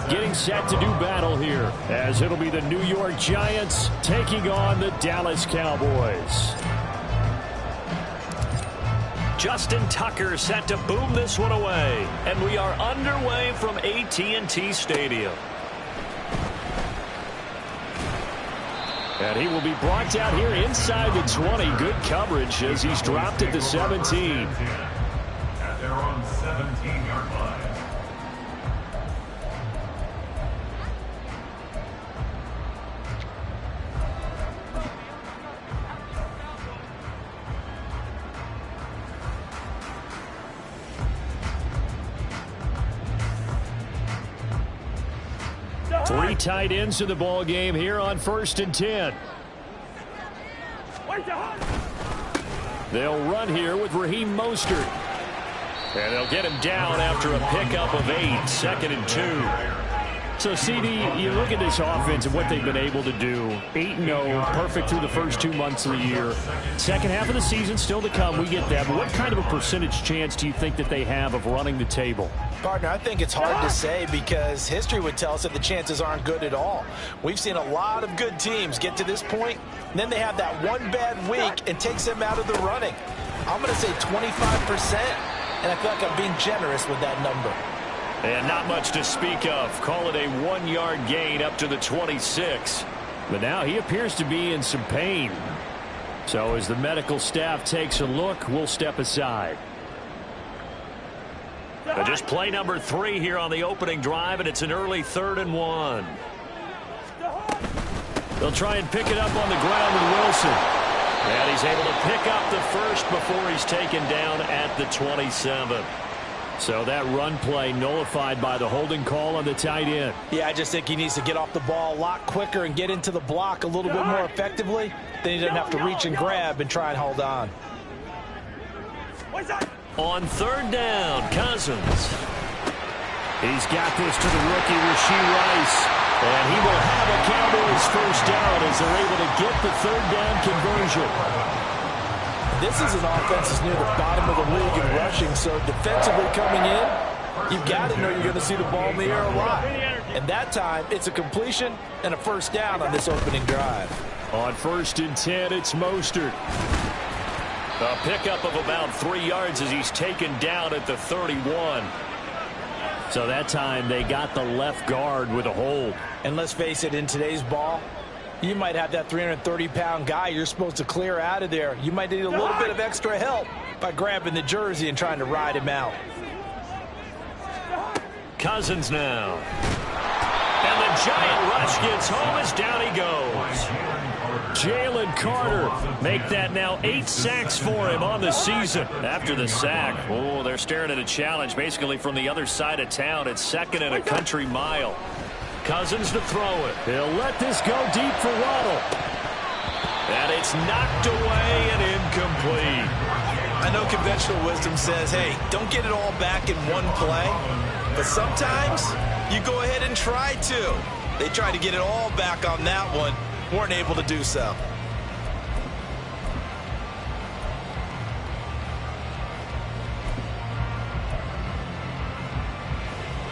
getting set to do battle here, as it'll be the New York Giants taking on the Dallas Cowboys. Justin Tucker set to boom this one away. And we are underway from AT&T Stadium. And he will be brought down here inside the 20. Good coverage as he's dropped at the 17. At their own 17-yard line. Three tight ends in the ball game here on 1st and 10. They'll run here with Raheem Mostert. And they'll get him down after a pickup of 8, 2nd and 2. So, CD, you look at this offense and what they've been able to do. 8-0, perfect through the first 2 months of the year. Second half of the season still to come, we get that. But what kind of a percentage chance do you think that they have of running the table? Partner, I think it's hard to say because history would tell us that the chances aren't good at all. We've seen a lot of good teams get to this point, and then they have that one bad week and takes them out of the running. I'm going to say 25%, and I feel like I'm being generous with that number. And not much to speak of. Call it a 1-yard gain up to the 26. But now he appears to be in some pain. So as the medical staff takes a look, we'll step aside. But just play number 3 here on the opening drive, and it's an early 3rd and 1. They'll try and pick it up on the ground with Wilson. And he's able to pick up the first before he's taken down at the 27. So that run play nullified by the holding call on the tight end. Yeah, I just think he needs to get off the ball a lot quicker and get into the block a little bit more effectively. Then he doesn't have to reach and grab and try and hold on. On 3rd down, Cousins. He's got this to the rookie, Rashee Rice. And he will have a Cowboys first down as they're able to get the 3rd down conversion. This is an offense that's near the bottom of the league in rushing, so defensively coming in, you've got to know you're going to see the ball in the air a lot. And that time, it's a completion and a first down on this opening drive. On 1st and 10, it's Mostert. A pickup of about 3 yards as he's taken down at the 31. So that time they got the left guard with a hold. And let's face it, in today's ball, you might have that 330-pound guy you're supposed to clear out of there. You might need a little bit of extra help by grabbing the jersey and trying to ride him out. Cousins now. And the giant rush gets home as down he goes. Jalen Carter make that now 8 sacks for him on the season. After the sack, oh, they're staring at a challenge basically from the other side of town. It's 2nd and a country mile. Cousins to throw it. He'll let this go deep for Waddle. And it's knocked away and incomplete. I know conventional wisdom says, hey, don't get it all back in one play. But sometimes you go ahead and try to. They tried to get it all back on that one. Weren't able to do so.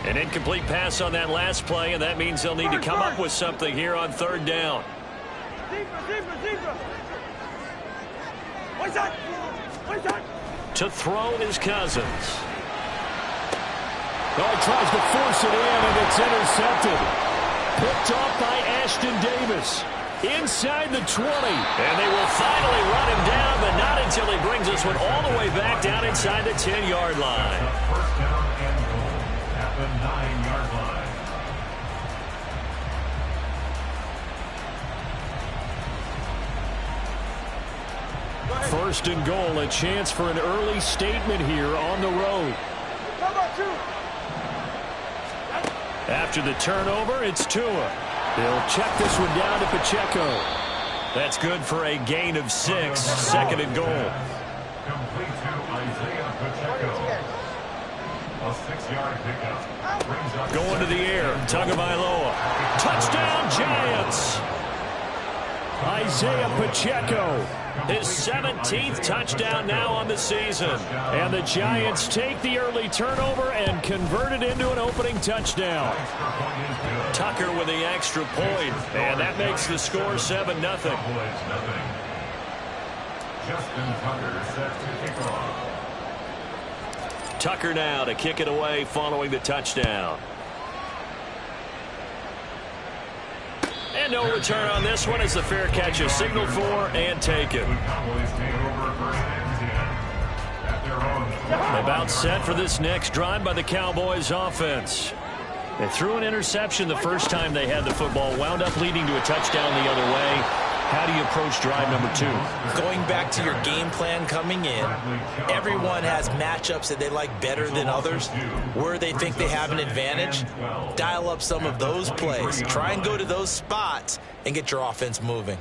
An incomplete pass on that last play, and that means they'll need to come up with something here on 3rd down. To throw is Cousins. Oh, he tries to force it in, and it's intercepted. Picked off by Ashton Davis. Inside the 20. And they will finally run him down, but not until he brings this one all the way back down inside the 10-yard line. First down and goal at the 9-yard line. First and goal, a chance for an early statement here on the road. After the turnover, it's Tua. He'll check this one down to Pacheco. That's good for a gain of 6, 2nd and goal. Complete to Isaiah Pacheco. A 6-yard pickup. Brings up Going to the air, Tagovailoa. Touchdown, Giants! Isaiah Pacheco His 17th touchdown now on the season. And the Giants take the early turnover and convert it into an opening touchdown. Tucker with the extra point, and that makes the score 7-0. Justin Tucker set to kick off. Tucker now to kick it away following the touchdown. And no return on this one as the fair catch is signaled for and taken. About set for this next drive by the Cowboys offense. They threw an interception the first time they had the football, wound up leading to a touchdown the other way. How do you approach drive number 2? Going back to your game plan coming in, everyone has matchups that they like better than others, where they think they have an advantage. Dial up some of those plays. Try and go to those spots and get your offense moving.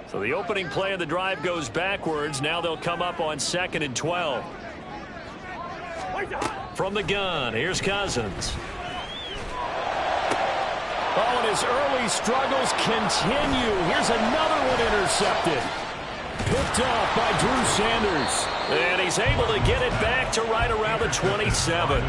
So the opening play of the drive goes backwards. Now they'll come up on 2nd and 12. From the gun, here's Cousins. Oh, and his early struggles continue. Here's another one intercepted. Picked off by Drew Sanders. And he's able to get it back to right around the 27.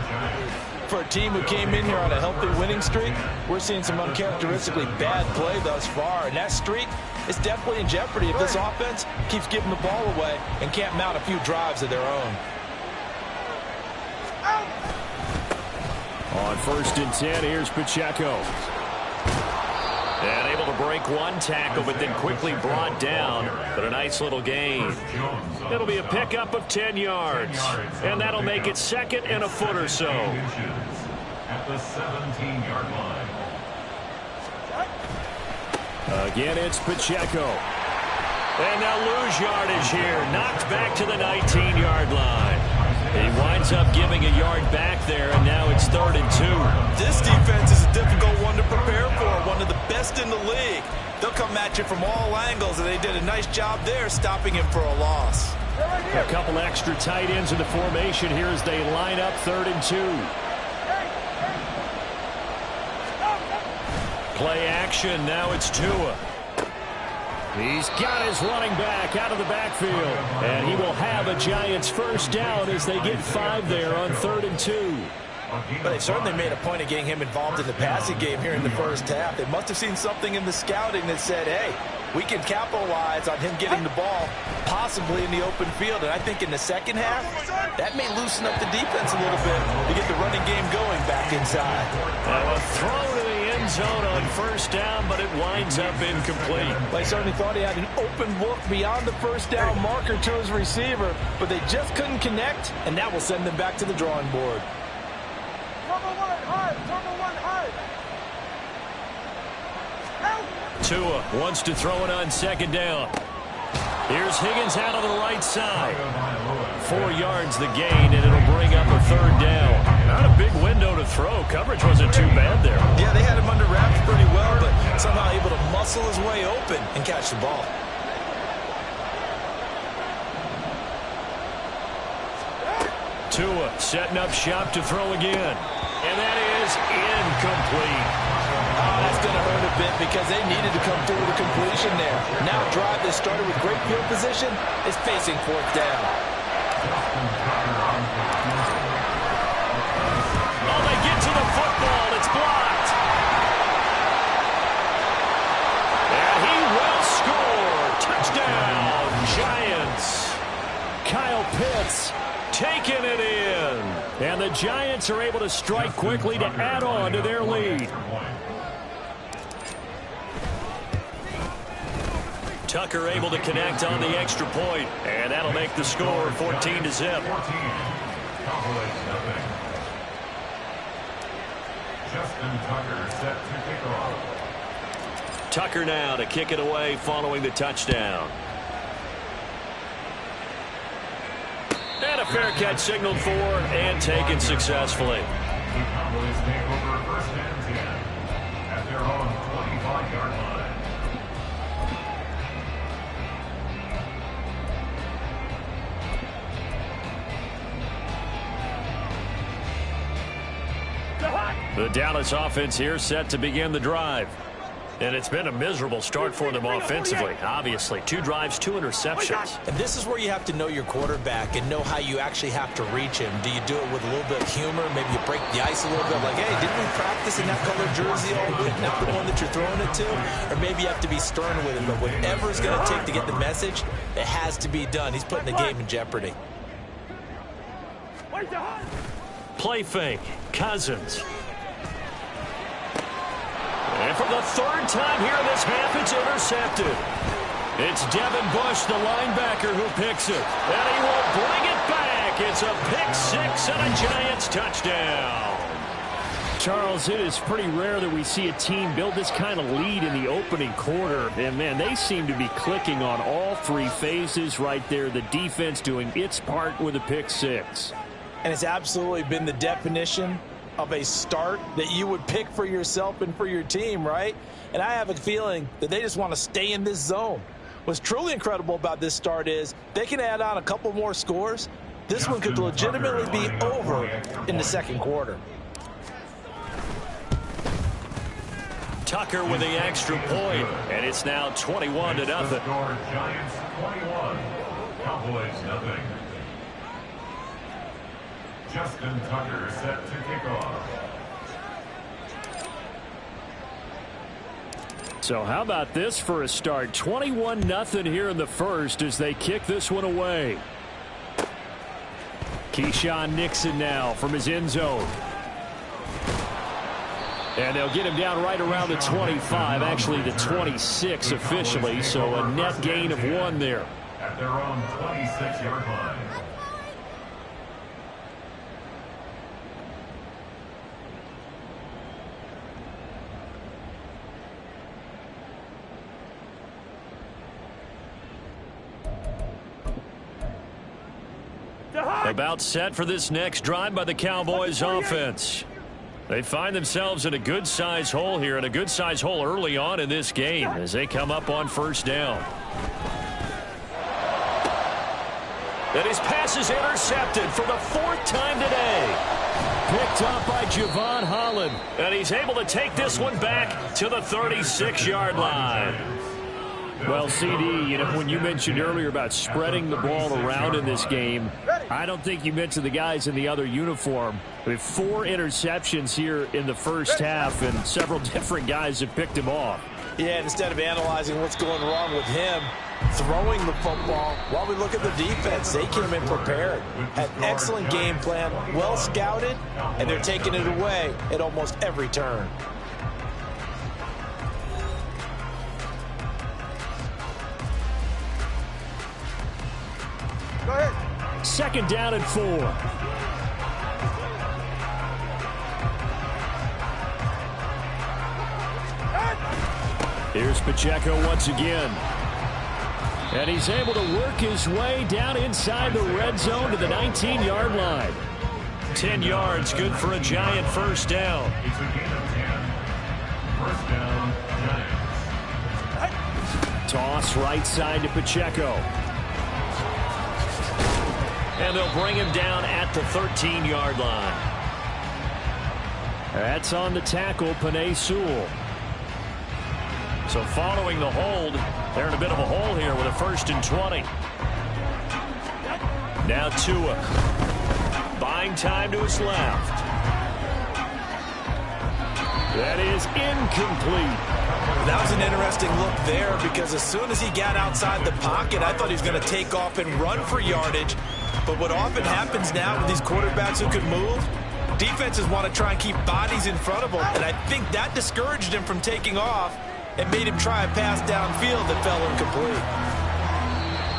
For a team who came in here on a healthy winning streak, we're seeing some uncharacteristically bad play thus far. And that streak is definitely in jeopardy if this offense keeps giving the ball away and can't mount a few drives of their own. On 1st and 10, here's Pacheco. And able to break one tackle, but then quickly brought down. But a nice little gain. It'll be a pickup of 10 yards. And that'll make it 2nd and a foot or so. At the 17-yard line. Again, it's Pacheco. And they'll lose yardage here. Knocked back to the 19-yard line. He winds up giving a yard back there, and now it's 3rd and 2. This defense is a difficult one to prepare for, one of the best in the league. They'll come at you from all angles, and they did a nice job there stopping him for a loss. A couple extra tight ends in the formation here as they line up 3rd and 2. Play action, now it's Tua. He's got his running back out of the backfield. And he will have a Giants first down as they get 5 there on 3rd and 2. But they certainly made a point of getting him involved in the passing game here in the first half. They must have seen something in the scouting that said, hey, we can capitalize on him getting the ball, possibly in the open field. And I think in the second half, that may loosen up the defense a little bit to get the running game going back inside. A throw to the end zone on 1st down, but it winds up incomplete. They certainly thought he had an open look beyond the 1st down marker to his receiver, but they just couldn't connect, and that will send them back to the drawing board. Tua wants to throw it on 2nd down. Here's Higgins out on the right side. 4 yards the gain, and it'll bring up a 3rd down. Not a big window to throw. Coverage wasn't too bad there. Yeah, they had him under wraps pretty well, but somehow able to muscle his way open and catch the ball. Tua setting up shop to throw again. And that is incomplete. Oh, that's going to hurt a bit because they needed to come through with a completion there. Now a drive that started with great field position is facing 4th down. Oh, they get to the football. It's blocked. And he will score. Touchdown, Giants. Kyle Pitts taking it in. And the Giants are able to strike quickly to add on to their lead. Tucker able to connect on the extra point, and that'll make the score 14-0. Justin Tucker set to kick off. Tucker now to kick it away following the touchdown. And a fair catch signaled for and taken successfully. The Cowboys take over 1st and 10 at their own 25-yard line. The Dallas offense here set to begin the drive. And it's been a miserable start for them offensively, obviously. 2 drives, 2 interceptions. And this is where you have to know your quarterback and know how you actually have to reach him. Do you do it with a little bit of humor? Maybe you break the ice a little bit, like, hey, didn't we practice in that colored jersey all week, not the one that you're throwing it to? Or maybe you have to be stern with him, but whatever it's going to take to get the message, it has to be done. He's putting the game in jeopardy. Play fake, Cousins. And for the 3rd time here in this half, it's intercepted. It's Devin Bush, the linebacker, who picks it. And he will bring it back. It's a pick 6 and a Giants touchdown. Charles, it is pretty rare that we see a team build this kind of lead in the opening quarter. And, man, they seem to be clicking on all 3 phases right there. The defense doing its part with a pick 6. And it's absolutely been the definition of a start that you would pick for yourself and for your team, right? And I have a feeling that they just want to stay in this zone. What's truly incredible about this start is they can add on a couple more scores. This one could legitimately be over in the second quarter. Tucker with the extra point, and it's now 21-0. Giants 21, Cowboys nothing. Justin Tucker set to kick off. So how about this for a start? 21-0 here in the first as they kick this one away. Keyshawn Nixon now from his end zone. And they'll get him down right around the 25, actually the 26 officially, so a net gain of 1 there. At their own 26-yard line. About set for this next drive by the Cowboys offense. They find themselves in a good-sized hole here, and a good-sized hole early on in this game as they come up on 1st down. And his pass is intercepted for the 4th time today. Picked up by Javon Holland. And he's able to take this one back to the 36-yard line. Well, CD, you know, when you mentioned earlier about spreading the ball around in this game, I don't think you mentioned the guys in the other uniform. We have 4 interceptions here in the first half, and several different guys have picked him off. Yeah, instead of analyzing what's going wrong with him, throwing the football, while we look at the defense, they came in prepared. Had an excellent game plan, well scouted, and they're taking it away at almost every turn. Go ahead. 2nd down and 4. Here's Pacheco once again. And he's able to work his way down inside the red zone to the 19-yard line. 10 yards, good for a Giant 1st down. It's a gain of 10. 1st down, Giants. Toss right side to Pacheco. And they'll bring him down at the 13-yard line. That's on the tackle, Penei Sewell. So following the hold, they're in a bit of a hole here with a 1st and 20. Now Tua. Buying time to his left. That is incomplete. That was an interesting look there because as soon as he got outside the pocket, I thought he was going to take off and run for yardage. But what often happens now with these quarterbacks who can move, defenses want to try and keep bodies in front of them. And I think that discouraged him from taking off and made him try a pass downfield that fell incomplete.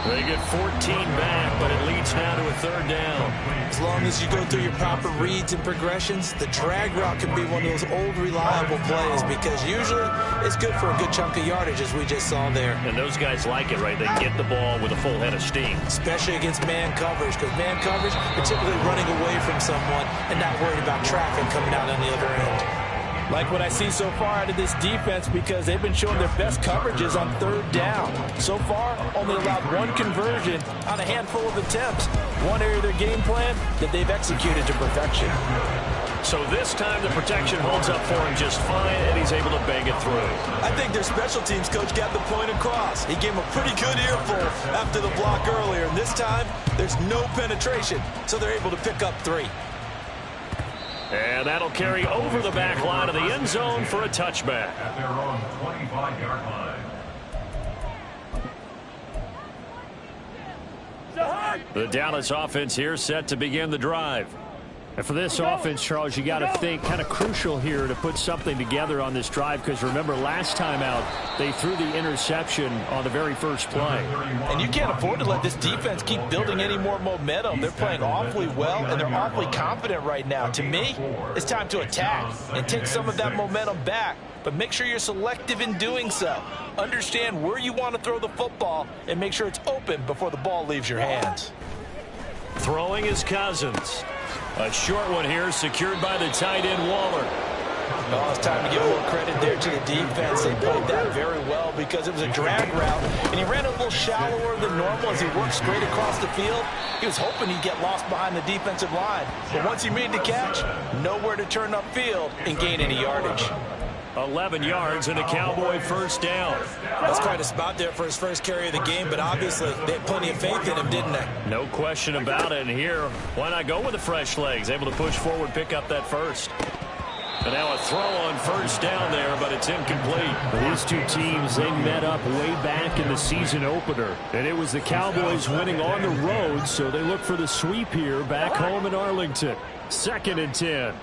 They get 14 back, but it leads now to a 3rd down. As long as you go through your proper reads and progressions, the drag route can be one of those old reliable plays because usually it's good for a good chunk of yardage, as we just saw there. And those guys like it, right? They get the ball with a full head of steam. Especially against man coverage, because man coverage, you're typically running away from someone and not worried about traffic coming out on the other end. Like what I see so far out of this defense because they've been showing their best coverages on 3rd down. So far, only allowed 1 conversion on a handful of attempts. One area of their game plan that they've executed to perfection. So this time the protection holds up for him just fine, and he's able to bang it through. I think their special teams coach got the point across. He gave him a pretty good earful after the block earlier, and this time there's no penetration, so they're able to pick up 3. And that'll carry over the back line of the end zone for a touchback. At their own 25-yard line. The Dallas offense here set to begin the drive. And for this offense, Charles, you got to think kind of crucial here to put something together on this drive, because remember last time out they threw the interception on the very first play. And you can't afford to let this defense keep building any more momentum. They're playing awfully well, and they're awfully confident right now. To me, it's time to attack and take some of that momentum back, but make sure you're selective in doing so. Understand where you want to throw the football and make sure it's open before the ball leaves your hands. Throwing is Cousins. A short one here, secured by the tight end Waller. Oh, it's time to give a little credit there to the defense. They played that very well because it was a drag route, and he ran a little shallower than normal as he worked straight across the field. He was hoping he'd get lost behind the defensive line, but once he made the catch, nowhere to turn upfield and gain any yardage. 11 yards and a Cowboy first down. That's quite a spot there for his first carry of the game, but obviously they had plenty of faith in him, didn't they? No question about it. And here, why not go with the fresh legs? Able to push forward, pick up that first. And now a throw on first down there, but it's incomplete. These two teams, they met up way back in the season opener, and it was the Cowboys winning on the road, so they look for the sweep here back home in Arlington. 2nd and 10.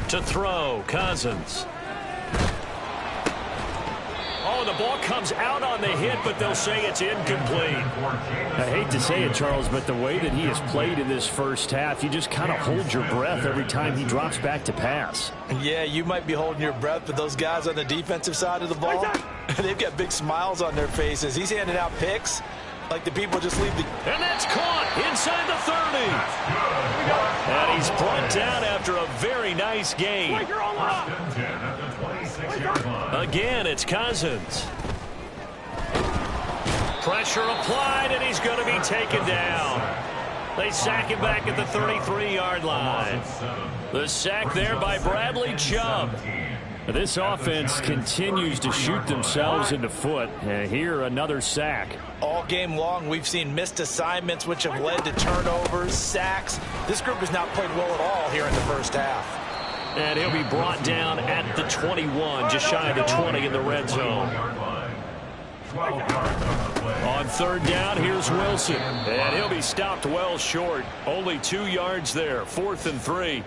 To throw, Cousins. Oh, the ball comes out on the hit, but they'll say it's incomplete. I hate to say it, Charles, but the way that he has played in this first half, you just kind of hold your breath every time he drops back to pass. Yeah, you might be holding your breath, but those guys on the defensive side of the ball, they've got big smiles on their faces. He's handing out picks like the people just leave the... And that's caught inside the 30. And he's brought down after a very nice game. Again, it's Cousins. Pressure applied, and he's going to be taken down. They sack him back at the 33-yard line. The sack there by Bradley Chubb. This offense continues to shoot themselves in the foot. And here, another sack. All game long, we've seen missed assignments, which have led to turnovers, sacks. This group has not played well at all here in the first half. And he'll be brought down at the 21, just shy of the 20 in the red zone. On third down, here's Wilson. And he'll be stopped well short. Only 2 yards there, 4th and 3.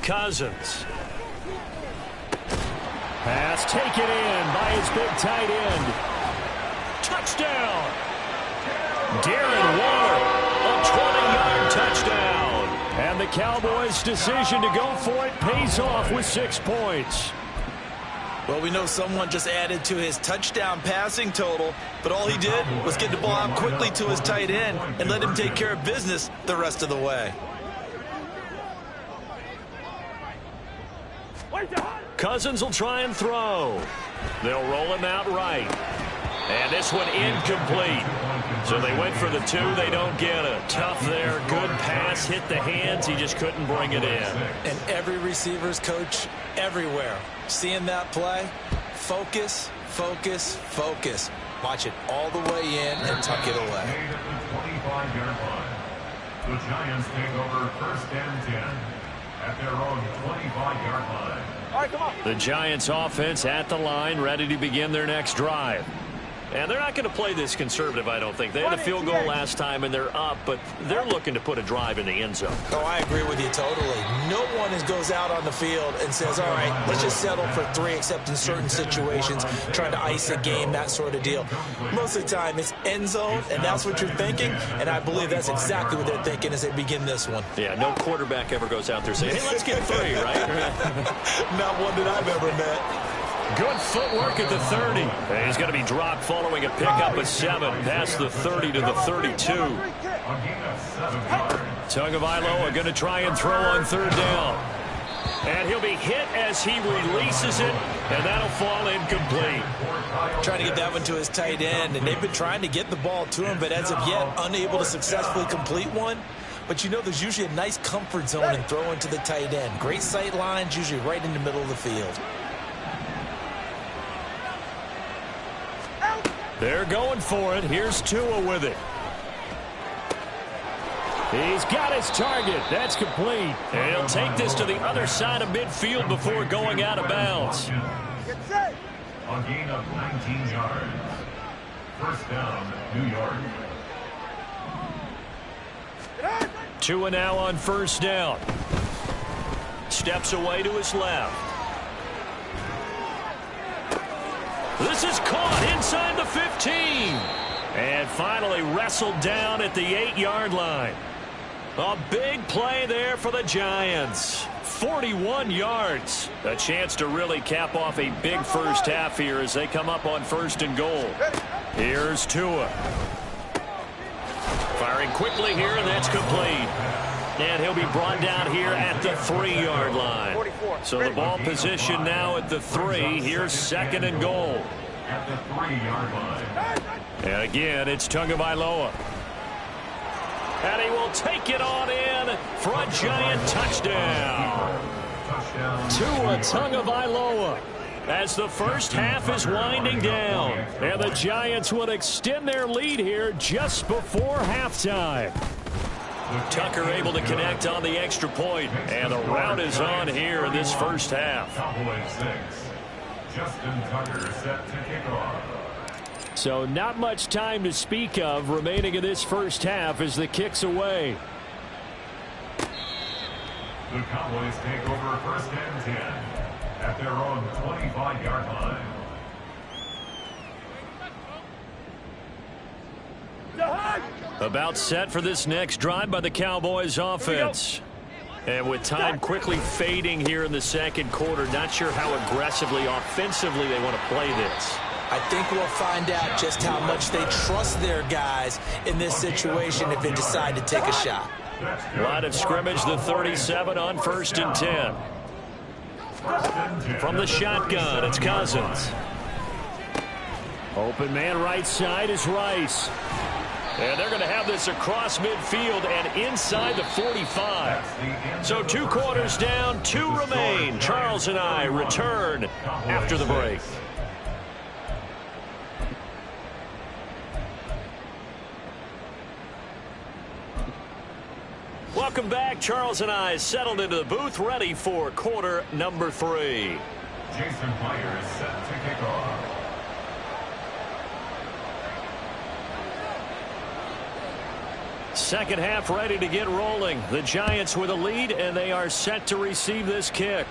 Cousins. Pass taken in by his big tight end. Touchdown. Darren Waller, a 20-yard touchdown. And the Cowboys' decision to go for it pays off with 6 points. Well, we know someone just added to his touchdown passing total, but all he did was get the ball out quickly to his tight end and let him take care of business the rest of the way. Cousins will try and throw. They'll roll him out right. And this one incomplete. So they went for the 2. They don't get it. Tough there. Good pass. Hit the hands. He just couldn't bring it in. And every receiver's coach everywhere, seeing that play, focus, focus, focus. Watch it all the way in and tuck it away. The Giants take over 1st and 10 at their own 25-yard line. All right, come on. The Giants offense at the line, ready to begin their next drive. And they're not going to play this conservative, I don't think. They had a field goal last time, and they're up, but they're looking to put a drive in the end zone. Oh, I agree with you totally. No one goes out on the field and says, all right, let's just settle for 3, except in certain situations, trying to ice a game, that sort of deal. Most of the time, it's end zone, and that's what you're thinking, and I believe that's exactly what they're thinking as they begin this one. Yeah, no quarterback ever goes out there saying, hey, let's get 3, right? Not one that I've ever met. Good footwork at the 30. And he's going to be dropped following a pickup of 7 past the 30 to the 32. Tagovailoa going to try and throw on 3rd down. And he'll be hit as he releases it, and that'll fall incomplete. Trying to get that one to his tight end, and they've been trying to get the ball to him, but as of yet, unable to successfully complete one. But you know there's usually a nice comfort zone in throwing to the tight end. Great sight lines, usually right in the middle of the field. They're going for it. Here's Tua with it. He's got his target. That's complete. And he'll take this to the other side of midfield before going out of bounds. A gain of 19 yards. First down, New York. Tua now on 1st down. Steps away to his left. This is caught inside the 15. And finally wrestled down at the 8-yard line. A big play there for the Giants. 41 yards. A chance to really cap off a big first half here as they come up on 1st and goal. Here's Tua. Firing quickly here, and that's complete. And he'll be brought down here at the 3-yard line. So the ball position now at the 3. Here's 2nd and goal. At the 3-yard line. And again, it's Tagovailoa. And he will take it on in for a Giant touchdown. Tua Tagovailoa. As the first half is winding down. And the Giants will extend their lead here just before halftime. Tucker able to connect on the extra point. And the route is on here in this first half. Cowboys 6. Justin Tucker set to kick off. So not much time to speak of remaining in this first half as the kick's away. The Cowboys take over 1st and 10 at their own 25-yard line. About set for this next drive by the Cowboys offense. And with time quickly fading here in the 2nd quarter, not sure how aggressively, offensively they want to play this. I think we'll find out just how much they trust their guys in this situation if they decide to take a shot. Line of scrimmage, the 37 on 1st and 10. From the shotgun, it's Cousins. Open man right side is Rice. And they're going to have this across midfield and inside the 45. So 2 quarters down, 2 remain. Charles and I return after the break. Welcome back. Charles and I settled into the booth, ready for quarter number 3. Jason Myers set to kick off. Second half ready to get rolling. The Giants with a lead, and they are set to receive this kick.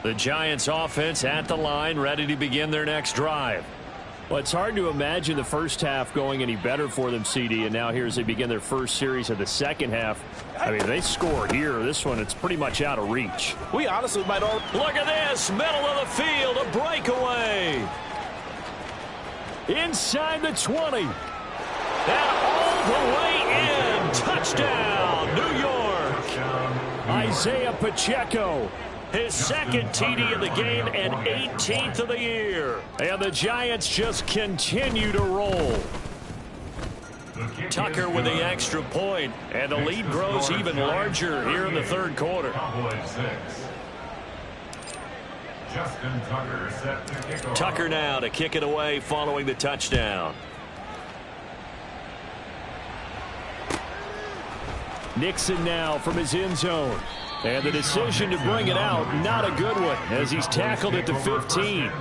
The Giants offense at the line, ready to begin their next drive. Well, it's hard to imagine the first half going any better for them, CD, and now here as they begin their first series of the second half. I mean, they score here. This one, it's pretty much out of reach. We honestly might all... Look at this, middle of the field, a breakaway. Inside the 20. And all the way in. Touchdown, New York. Isaiah Pacheco. His 2nd TD of the game and 18th of the year. And the Giants just continue to roll. Tucker with the extra point, and the lead grows even larger here in the 3rd quarter. Justin Tucker set to kick off. Tucker now to kick it away following the touchdown. Nixon now from his end zone. And the decision to bring it out, not a good one, as he's tackled at the 15.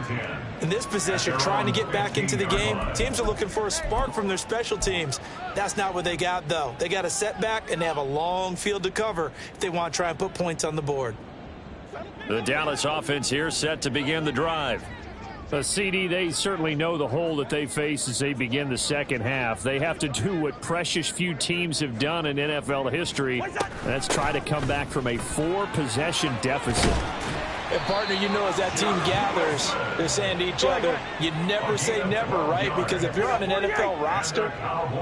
In this position, trying to get back into the game, teams are looking for a spark from their special teams. That's not what they got, though. They got a setback, and they have a long field to cover if they want to try and put points on the board. The Dallas offense here set to begin the drive. CD, they certainly know the hole that they face as they begin the second half. They have to do what precious few teams have done in NFL history. That's try to come back from a 4-possession deficit. And, partner, you know, as that team gathers, they're saying to each other, you never say never, right? Because if you're on an NFL roster,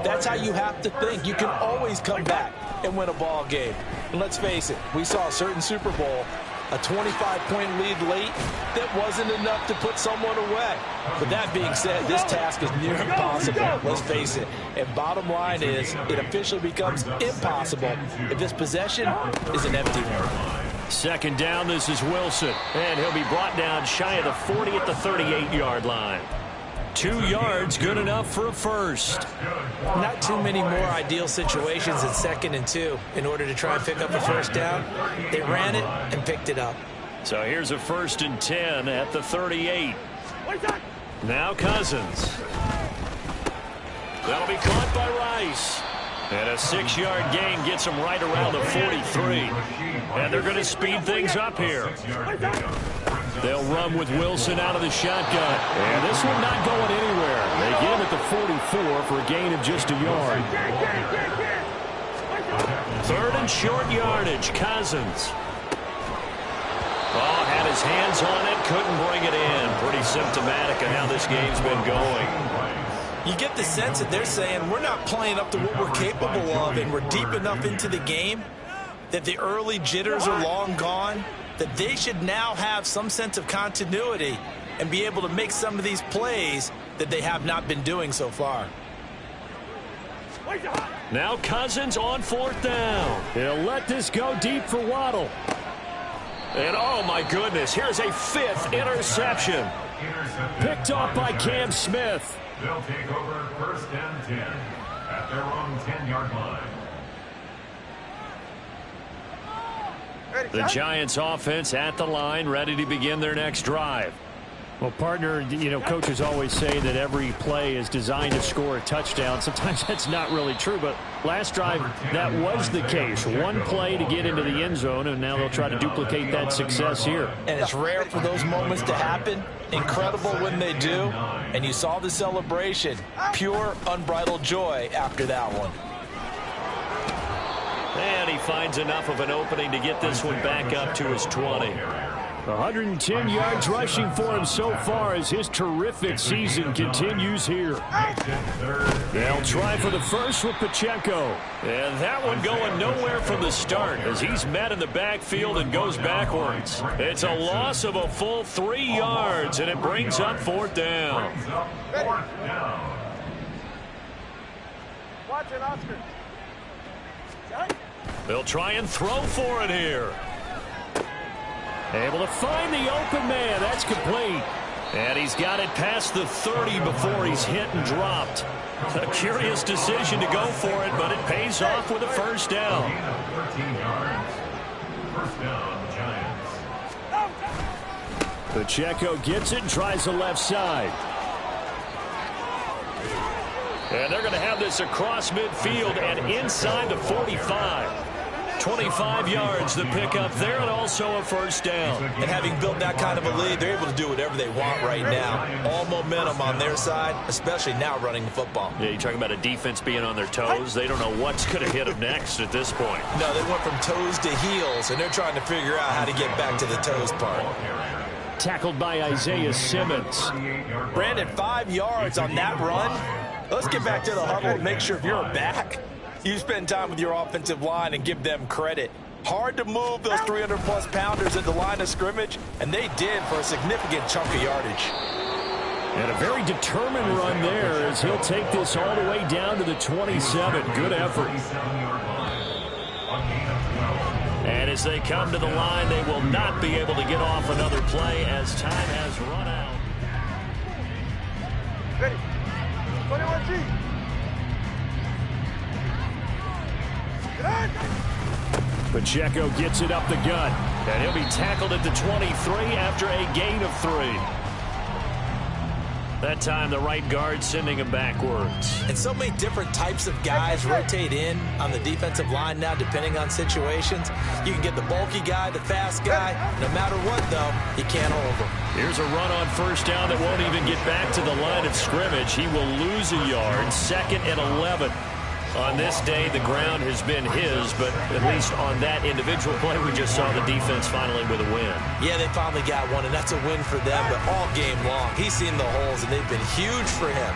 that's how you have to think. You can always come back and win a ball game. And let's face it, we saw a certain Super Bowl, a 25-point lead late that wasn't enough to put someone away. But that being said, this task is near impossible, let's face it. And bottom line is, it officially becomes impossible if this possession is an empty one. Second down, this is Wilson. And he'll be brought down shy of the 40 at the 38-yard line. 2 yards, good enough for a first. Not too many more ideal situations in 2nd and 2 in order to try and pick up a first down. They ran it and picked it up. So here's a 1st and 10 at the 38. Now Cousins. That'll be caught by Rice. And a 6-yard gain gets him right around the 43. And they're going to speed things up here. They'll run with Wilson out of the shotgun. And this one not going anywhere. They get him at the 44 for a gain of just a yard. 3rd and short yardage, Cousins. Oh, had his hands on it, couldn't bring it in. Pretty symptomatic of how this game's been going. You get the sense that they're saying we're not playing up to what we're capable of, and we're deep enough into the game that the early jitters are long gone, that they should now have some sense of continuity and be able to make some of these plays that they have not been doing so far. Now Cousins on 4th down. He'll let this go deep for Waddle. And oh my goodness, here's a 5th interception. Picked off by Cam Smith. They'll take over 1st and 10 at their own 10-yard line. The Giants offense at the line, ready to begin their next drive. Well, partner, you know, coaches always say that every play is designed to score a touchdown. Sometimes that's not really true, but last drive, that was the case. One play to get into the end zone, and now they'll try to duplicate that success here. And it's rare for those moments to happen. Incredible when they do. And you saw the celebration. Pure, unbridled joy after that one. And he finds enough of an opening to get this one back up to his 20. 110 yards rushing for him so far as his terrific season continues here. They'll try for the first with Pacheco. And that one going nowhere from the start as he's met in the backfield and goes backwards. It's a loss of a full 3 yards, and it brings up 4th down. Watch it, Oscar. They'll try and throw for it here. Able to find the open man. That's complete. And he's got it past the 30 before he's hit and dropped. A curious decision to go for it, but it pays off with a first down. 13 yards. First down, Giants. Pacheco gets it and tries the left side. And they're going to have this across midfield and inside the 45. 25 yards the pickup there, and also a first down. And having built that kind of a lead, they're able to do whatever they want right now. All momentum on their side, especially now running the football. Yeah, you're talking about a defense being on their toes. They don't know what's going to hit them next at this point. No, they went from toes to heels, and they're trying to figure out how to get back to the toes part. Tackled by Isaiah Simmons. Brandon, 5 yards on that run. Let's get back to the huddle and make sure if you're a back, you spend time with your offensive line and give them credit. Hard to move those 300-plus pounders at the line of scrimmage, and they did for a significant chunk of yardage. And a very determined run there as he'll take this all the way down to the 27. Good effort. And as they come to the line, they will not be able to get off another play as time has run out. Ready. 21G. Pacheco gets it up the gut. And he'll be tackled at the 23 after a gain of 3. That time the right guard sending him backwards. And so many different types of guys rotate in on the defensive line now, depending on situations. You can get the bulky guy, the fast guy. No matter what, though, you can't hold him. Here's a run on first down that won't even get back to the line of scrimmage. He will lose a yard. 2nd and 11. On this day, the ground has been his, but at least on that individual play, we just saw the defense finally with a win. Yeah, they finally got one, and that's a win for them, but all game long, he's seen the holes, and they've been huge for him.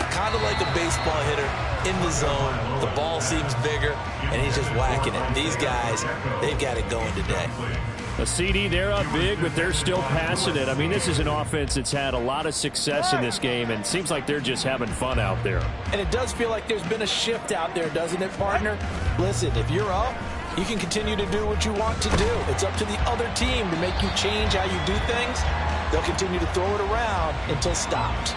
Kind of like a baseball hitter in the zone. The ball seems bigger, and he's just whacking it. These guys, they've got it going today. A CD, they're up big, but they're still passing it. I mean, this is an offense that's had a lot of success in this game, and it seems like they're just having fun out there. And it does feel like there's been a shift out there, doesn't it, partner? Listen, if you're up, you can continue to do what you want to do. It's up to the other team to make you change how you do things. They'll continue to throw it around until stopped.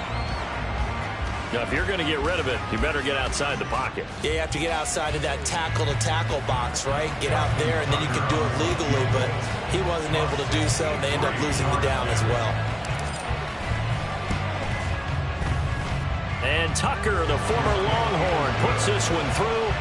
Now, if you're going to get rid of it, you better get outside the pocket. Yeah, you have to get outside of that tackle-to-tackle box, right? Get out there, and then you can do it legally, but he wasn't able to do so, and they end up losing the down as well. And Tucker, the former Longhorn, puts this one through.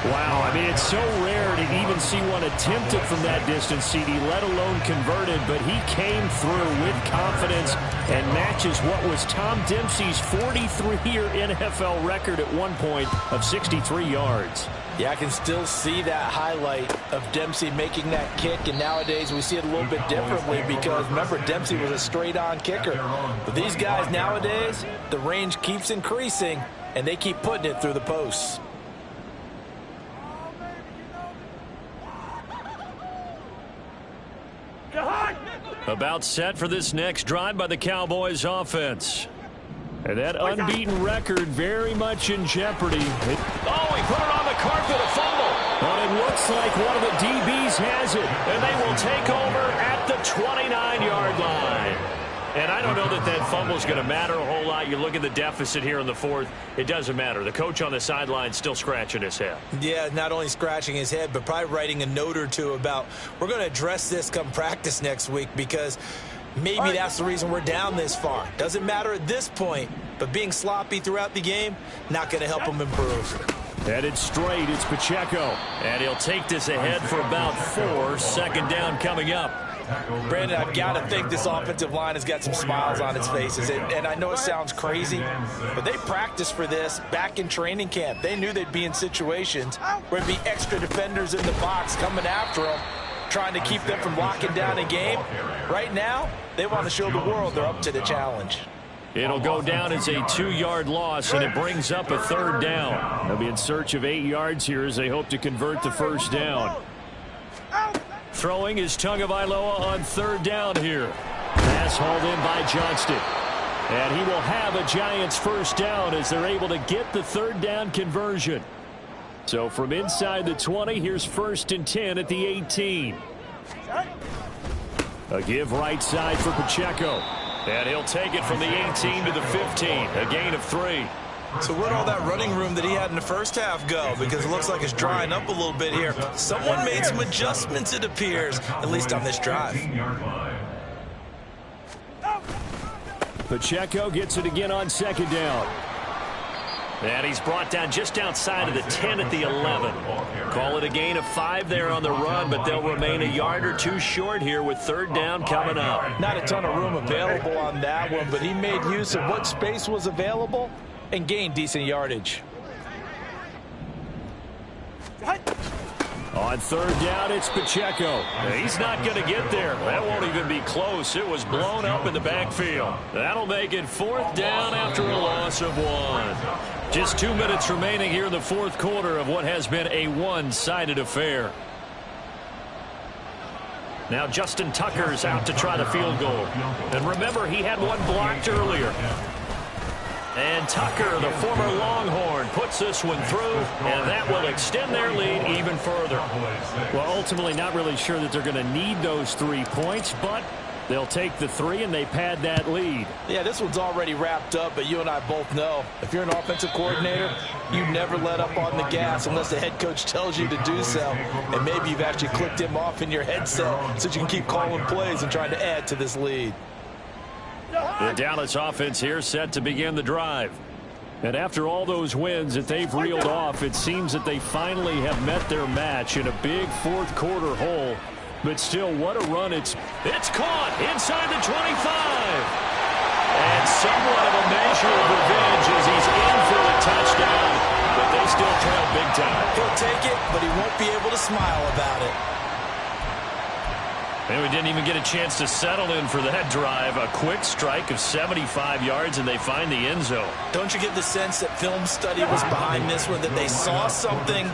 Wow, I mean, it's so rare to even see one attempted from that distance, CD, let alone converted, but he came through with confidence and matches what was Tom Dempsey's 43-year NFL record at one point of 63 yards. Yeah, I can still see that highlight of Dempsey making that kick, and nowadays we see it a little bit differently because, remember, Dempsey was a straight-on kicker. But these guys nowadays, the range keeps increasing, and they keep putting it through the posts. About set for this next drive by the Cowboys offense. And that unbeaten record very much in jeopardy. Oh, he put it on the carpet, a fumble. But it looks like one of the DBs has it. And they will take over at the 29-yard line. And I don't know that that fumble is going to matter a whole lot. You look at the deficit here in the fourth, it doesn't matter. The coach on the sideline still scratching his head. Yeah, not only scratching his head, but probably writing a note or two about, we're going to address this come practice next week because maybe that's the reason we're down this far. Doesn't matter at this point, but being sloppy throughout the game, not going to help him improve. Headed straight, it's Pacheco. And he'll take this ahead for about 4. 2nd down coming up. Brandon, I've got to think this offensive line has got some smiles on its faces. And I know it sounds crazy, but they practiced for this back in training camp. They knew they'd be in situations where there'd be extra defenders in the box coming after them, trying to keep them from locking down a game. Right now, they want to show the world they're up to the challenge. It'll go down as a 2-yard loss, and it brings up a 3rd down. They'll be in search of 8 yards here as they hope to convert the first down. Throwing is Tagovailoa on 3rd down here. Pass hauled in by Johnston. And he will have a Giants first down as they're able to get the 3rd down conversion. So from inside the 20, here's 1st and 10 at the 18. A give right side for Pacheco. And he'll take it from the 18 to the 15. A gain of 3. So where'd all that running room that he had in the first half go? Because it looks like it's drying up a little bit here. Someone made some adjustments, it appears, at least on this drive. Pacheco gets it again on 2nd down. And he's brought down just outside of the 10 at the 11. Call it a gain of 5 there on the run, but they'll remain a yard or 2 short here with 3rd down coming up. Not a ton of room available on that one, but he made use of what space was available and gained decent yardage. On 3rd down, it's Pacheco. He's not going to get there. That won't even be close. It was blown up in the backfield. That'll make it 4th down after a loss of 1. Just 2 minutes remaining here in the 4th quarter of what has been a one-sided affair. Now Justin Tucker's out to try the field goal. And remember, he had one blocked earlier. And Tucker, the former Longhorn, puts this one through, and that will extend their lead even further. Well, ultimately not really sure that they're going to need those 3 points, but they'll take the 3 and they pad that lead. Yeah, this one's already wrapped up, but you and I both know if you're an offensive coordinator, you never let up on the gas unless the head coach tells you to do so. And maybe you've actually clicked him off in your headset so you can keep calling plays and trying to add to this lead. The Dallas offense here set to begin the drive. And after all those wins that they've reeled off, it seems that they finally have met their match in a big fourth quarter hole. But still, what a run. It's caught inside the 25. And somewhat of a measure of revenge as he's in for a touchdown. But they still trail big time. He'll take it, but he won't be able to smile about it. And we didn't even get a chance to settle in for that drive. A quick strike of 75 yards, and they find the end zone. Don't you get the sense that film study was behind this one, that they saw something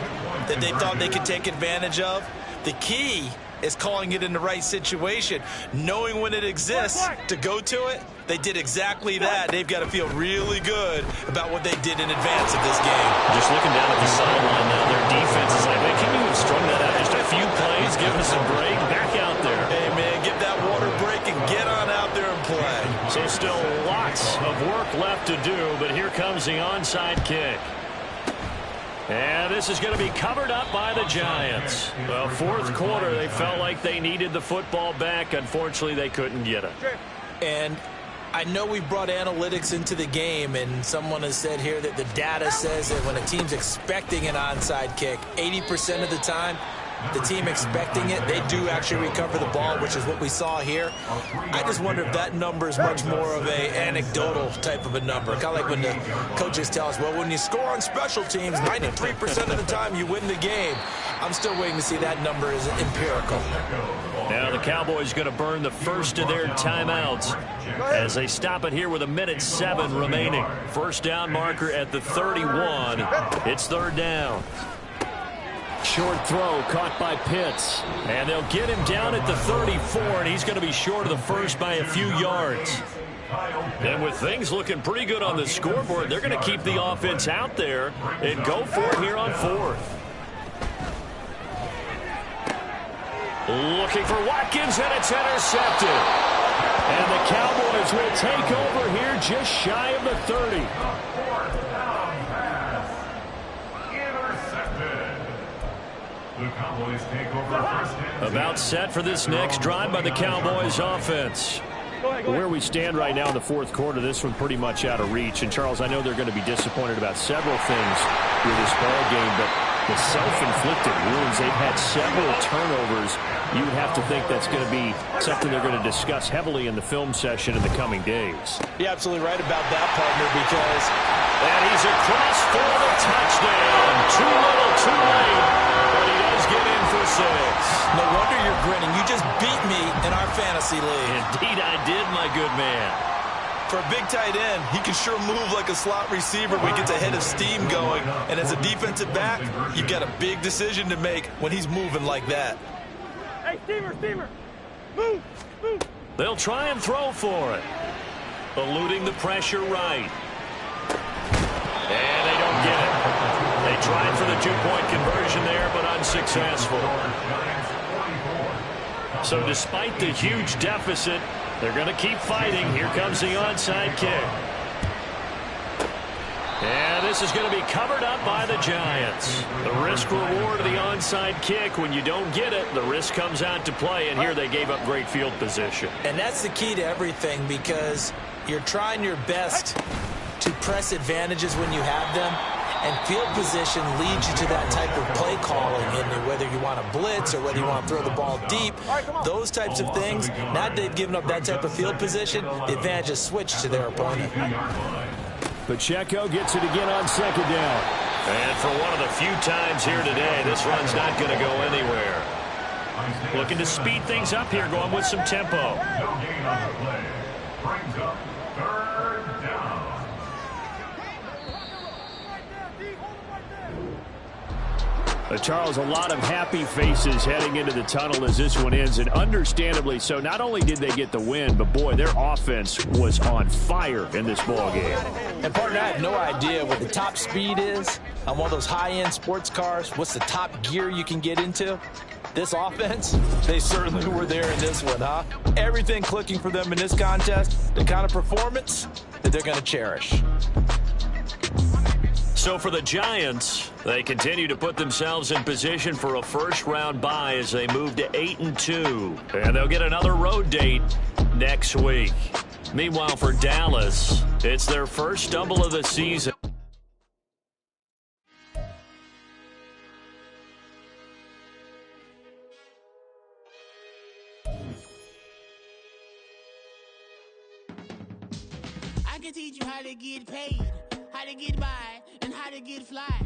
that they thought they could take advantage of? The key is calling it in the right situation, knowing when it exists to go to it. They did exactly that. They've got to feel really good about what they did in advance of this game. Just looking down at the sideline now, their defense is like, man, can you have strung that out? Just a few plays, give us a break, back out there. Hey, man, get that water break and get on out there and play. So still lots of work left to do, but here comes the onside kick. And this is going to be covered up by the Giants. Well, fourth quarter, they felt like they needed the football back. Unfortunately, they couldn't get it. And I know we brought analytics into the game, and someone has said here that the data says that when a team's expecting an onside kick, 80% of the time, the team expecting it, they do actually recover the ball, which is what we saw here. I just wonder if that number is much more of a anecdotal type of a number. Kind of like when the coaches tell us, well, when you score on special teams, 93% of the time you win the game. I'm still waiting to see that number is empirical. Now the Cowboys going to burn the first of their timeouts as they stop it here with 1:07 remaining. First down marker at the 31. It's third down. Short throw caught by Pitts. And they'll get him down at the 34, and he's going to be short of the first by a few yards. And with things looking pretty good on the scoreboard, they're going to keep the offense out there and go for it here on fourth. Looking for Watkins, and it's intercepted. And the Cowboys will take over here just shy of the 30. The Cowboys take over first and About set for this next drive by the Cowboys offense. Where we stand right now in the fourth quarter, this one pretty much out of reach. And, Charles, I know they're going to be disappointed about several things with this ball game, but the self-inflicted wounds, they've had several turnovers. You would have to think that's going to be something they're going to discuss heavily in the film session in the coming days. You're absolutely right about that, partner, because... And he's across for the touchdown. Too little, too late. But he does get in for 6. No wonder you're grinning. You just beat me in our fantasy league. Indeed I did, my good man. For a big tight end, he can sure move like a slot receiver when he gets a head of steam going. And as a defensive back, you've got a big decision to make when he's moving like that. Hey, steamer, move. They'll try and throw for it. Eluding the pressure right. And they don't get it. They tried for the two-point conversion there, but unsuccessful. So despite the huge deficit, they're going to keep fighting. Here comes the onside kick. And this is going to be covered up by the Giants. The risk-reward of the onside kick, when you don't get it, the risk comes out to play, and here they gave up great field position. And that's the key to everything, because you're trying your best to press advantages when you have them, and field position leads you to that type of play calling, and whether you want to blitz or whether you want to throw the ball deep, those types of things. Now that they've given up that type of field position, the advantage is switched to their opponent. Pacheco gets it again on second down. And for one of the few times here today, this run's not going to go anywhere. Looking to speed things up here, going with some tempo. no gain on the play. Brings up third down. Charles, a lot of happy faces heading into the tunnel as this one ends, and understandably so. Not only did they get the win, but boy, their offense was on fire in this ball game. And partner, I have no idea what the top speed is on one of those high-end sports cars. What's the top gear you can get into? This offense, they certainly were there in this one, huh? Everything clicking for them in this contest, the kind of performance that they're going to cherish. So for the Giants, they continue to put themselves in position for a first-round bye as they move to 8-2. And they'll get another road date next week. Meanwhile, for Dallas, it's their first stumble of the season. I can teach you how to get paid, how to get by, and how to get fly.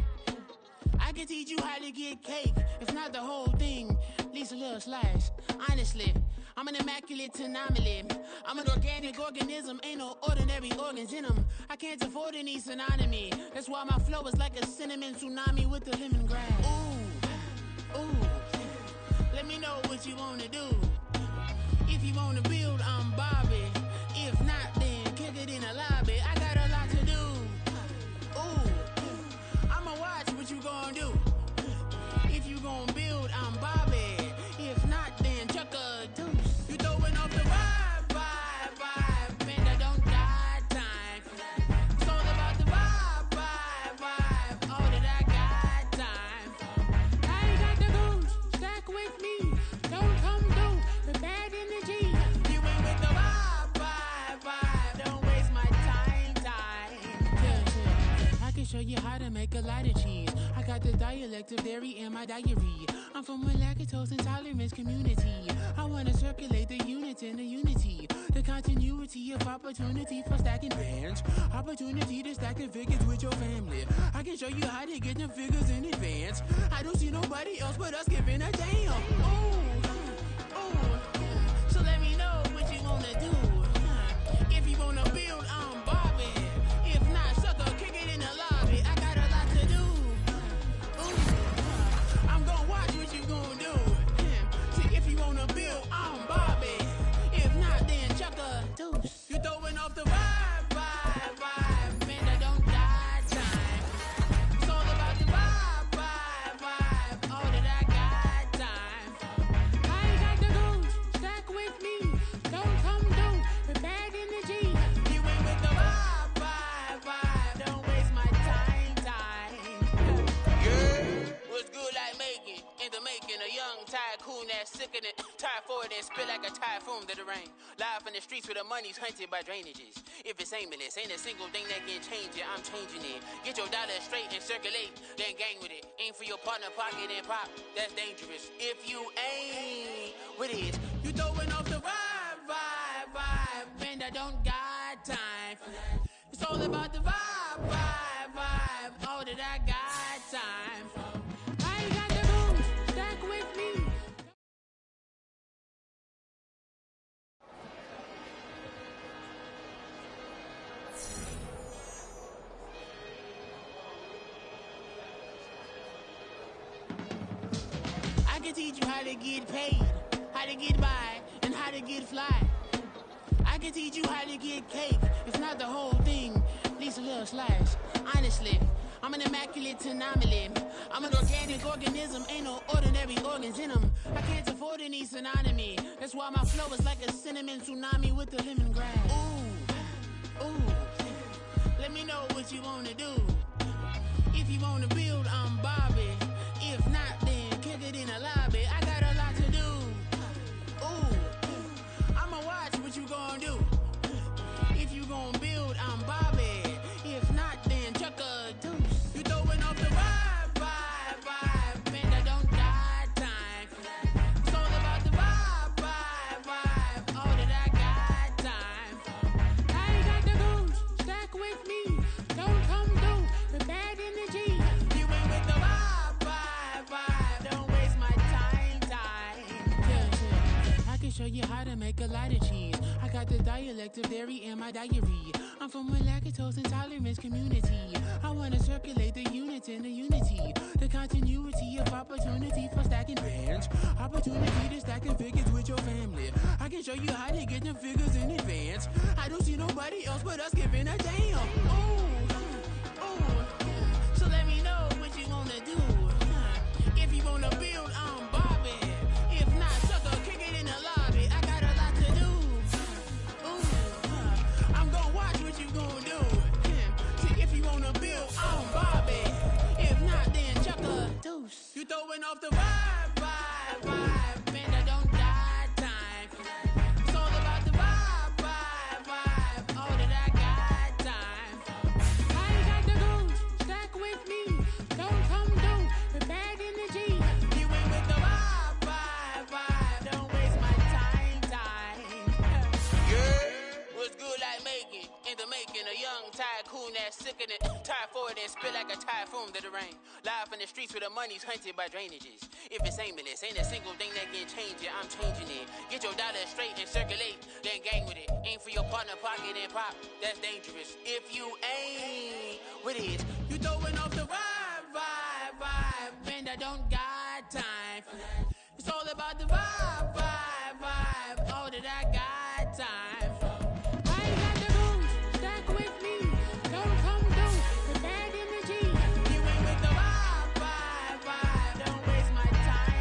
I can teach you how to get cake, if not the whole thing, at least a little slice. Honestly, I'm an immaculate anomaly. I'm an organic organism, ain't no ordinary organs in them. I can't afford any synonymy. That's why my flow is like a cinnamon tsunami with the lemongrass. Ooh, ooh, let me know what you wanna do. If you wanna build, I'm Bobby. If not, then kick it in the lobby. I got a lot to do. Ooh, I'ma watch what you gon' do. If you gon' build, I'm Bobby. If not, then chuck a deuce. You throwing off the vibe, man, I don't got time. It's all about the vibe, all that I got time. I ain't got the goose, stack with me. Don't come through with bad energy. You ain't with the vibe, don't waste my time. Yeah. I can show you how to make a lot of cheese. I got the dialect of dairy in my diary. I'm from a lactose intolerance community. I wanna circulate the units in the unity. The continuity of opportunity for stacking bands. Opportunity to stack the figures with your family. I can show you how to get the figures in advance. I don't see nobody else but us giving a damn. Ooh, so let me know what you wanna do. If you wanna build, I'm Bobby. If not, sucker, kick it in the lobby. I got a lot to do. Ooh, I'm gonna watch what you gonna do. See, if you wanna build, I'm Bobby. If not, then chuck a deuce. You throwing off the vibe, man, I don't got time. It's all about the vibe, all that I got time. I ain't got the goose, stack with me. Don't come through with bad energy. You ain't with the vibe, don't waste my time. Yeah, what's good like making, in the making, a young tycoon that's sicker than typhoid and spit like a typhoon to the rain. Live in the streets where the money's hunted by drainages. If it's aimless, ain't a single thing that can change it, I'm changing it. Get your dollar straight and circulate, then gang with it. Aim for your partner, pocket and pop, that's dangerous. If you ain't with it, you throwing off the vibe, man, I don't got time for that. It's all about the vibe, all that I got time for. I ain't got the goose, stack with me. I can teach you how to get paid, how to get by, and how to get fly. I can teach you how to get cake, if not the whole thing, at least a little slice. Honestly, I'm an immaculate anomaly. I'm an organic organism, ain't no ordinary organs in them. I can't afford any synonymy. That's why my flow is like a cinnamon tsunami with the lemongrass. Ooh, let me know what you wanna do. If you wanna build, I'm Bobby. If not, then kick it in the lobby. I got a lot to do. Ooh, I'ma watch what you gonna do. If you gonna build, I'm Bobby. If not, then chuck a deuce. You throwing off the vibe, man, I don't got time for that. It's all about the vibe, all that I got time for. I ain't got the goose, stack with me. Don't come through with bad energy. You ain't with the vibe, don't waste my time. Yeah. I can show you how to make a lot of cheese. I got the dialect of dairy in my diary. I'm from a lactose intolerance community. I wanna circulate the units in the unity. The continuity of opportunity for stacking bands. Opportunity to stack the figures with your family. I can show you how to get the figures in advance. I don't see nobody else but us giving a damn. Ooh, so let me know what you wanna do. If you wanna build, I'm Bobby. If not, sucker, kick it in the lobby. I got a lot to do. Ooh, I'm gonna watch what you gonna do. See, if you wanna build, I'm Bobby. If not, then chuck a deuce. You throwing off the vibe, man, I don't got time for that. It's all about the vibe, don't come through with bad energy. You ain't with the vibe. Don't waste my time. Yeah, what's good like making? In the making, a young tycoon that's sickening, tired for it and spit like a typhoon to the rain. Live in the streets where the money's hunted by drainages. If it's aimless, ain't a single thing that can change it. I'm changing it. Get your dollar straight and circulate, then gang with it. Aim for your partner, pocket and pop. That's dangerous. If you ain't with it, you throwing off the vibe. Man, I don't got time for that. It's all about the vibe. All that I got time for. I got the rules, stuck with me. Don't come through with bad energy. You ain't with the vibe. Don't waste my time.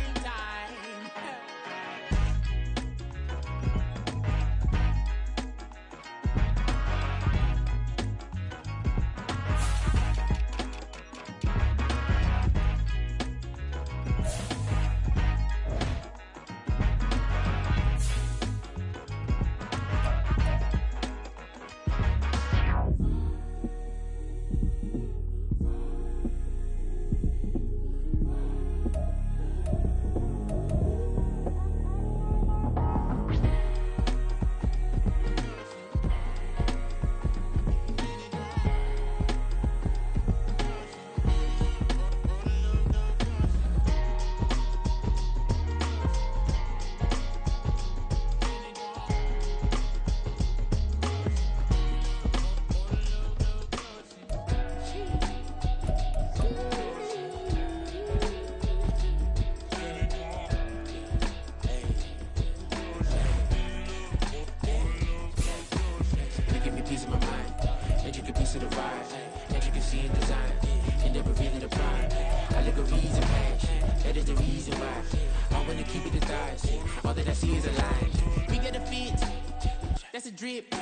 That's a drip.